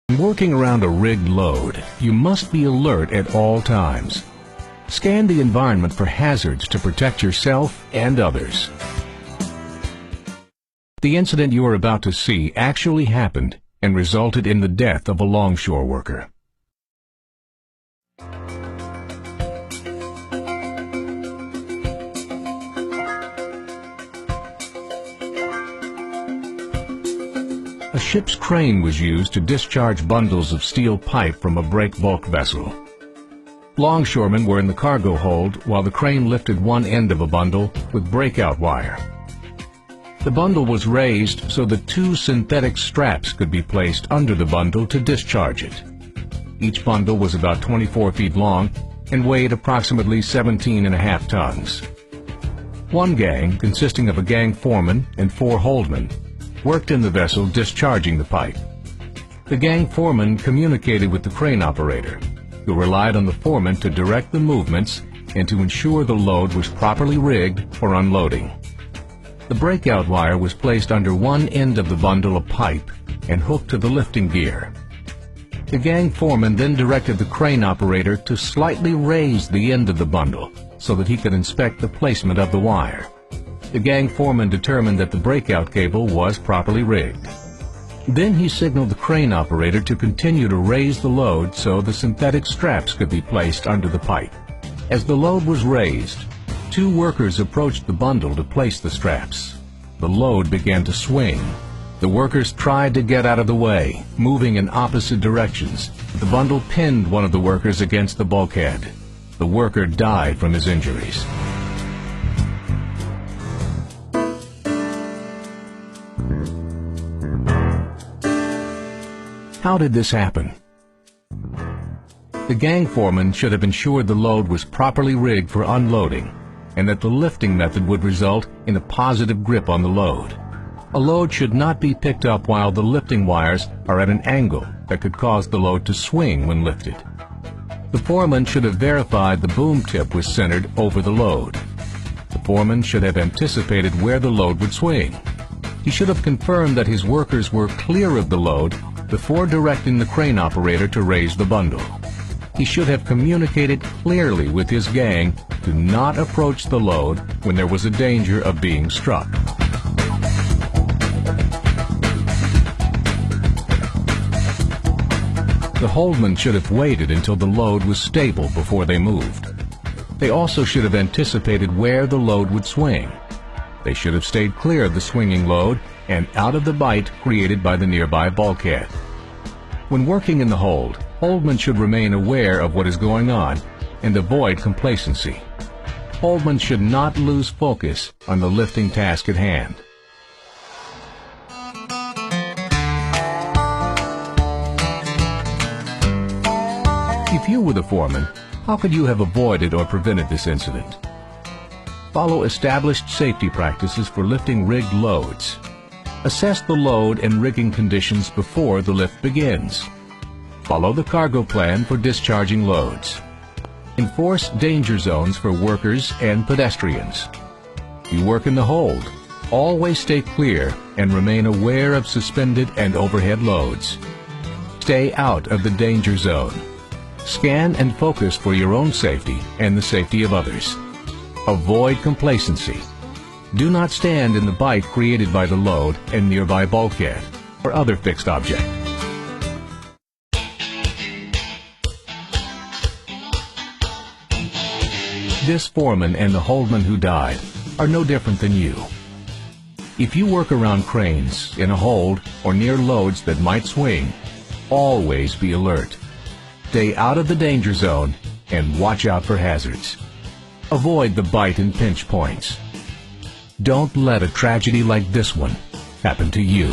When working around a rigged load, you must be alert at all times. Scan the environment for hazards to protect yourself and others. The incident you are about to see actually happened and resulted in the death of a longshore worker. A ship's crane was used to discharge bundles of steel pipe from a break bulk vessel. Longshoremen were in the cargo hold while the crane lifted one end of a bundle with breakout wire. The bundle was raised so that two synthetic straps could be placed under the bundle to discharge it. Each bundle was about 24 feet long and weighed approximately 17.5 tons. One gang, consisting of a gang foreman and 4 holdmen, worked in the vessel discharging the pipe. The gang foreman communicated with the crane operator, who relied on the foreman to direct the movements and to ensure the load was properly rigged for unloading. The breakout wire was placed under one end of the bundle of pipe and hooked to the lifting gear. The gang foreman then directed the crane operator to slightly raise the end of the bundle so that he could inspect the placement of the wire. The gang foreman determined that the breakout cable was properly rigged. Then he signaled the crane operator to continue to raise the load so the synthetic straps could be placed under the pipe. As the load was raised, 2 workers approached the bundle to place the straps. The load began to swing. The workers tried to get out of the way, moving in opposite directions. The bundle pinned one of the workers against the bulkhead. The worker died from his injuries. How did this happen? The gang foreman should have ensured the load was properly rigged for unloading and that the lifting method would result in a positive grip on the load. A load should not be picked up while the lifting wires are at an angle that could cause the load to swing when lifted. The foreman should have verified the boom tip was centered over the load. The foreman should have anticipated where the load would swing. He should have confirmed that his workers were clear of the load before directing the crane operator to raise the bundle. He should have communicated clearly with his gang to not approach the load when there was a danger of being struck. The holdmen should have waited until the load was stable before they moved. They also should have anticipated where the load would swing. They should have stayed clear of the swinging load and out of the bite created by the nearby bulkhead. When working in the hold, holdmen should remain aware of what is going on and avoid complacency. Holdmen should not lose focus on the lifting task at hand. If you were the foreman, how could you have avoided or prevented this incident? Follow established safety practices for lifting rigged loads. Assess the load and rigging conditions before the lift begins. Follow the cargo plan for discharging loads. Enforce danger zones for workers and pedestrians. You work in the hold. Always stay clear and remain aware of suspended and overhead loads. Stay out of the danger zone. Scan and focus for your own safety and the safety of others. Avoid complacency. Do not stand in the bite created by the load and nearby bulkhead or other fixed object. This foreman and the holdman who died are no different than you. If you work around cranes, in a hold, or near loads that might swing, always be alert. Stay out of the danger zone and watch out for hazards. Avoid the bite and pinch points. Don't let a tragedy like this one happen to you.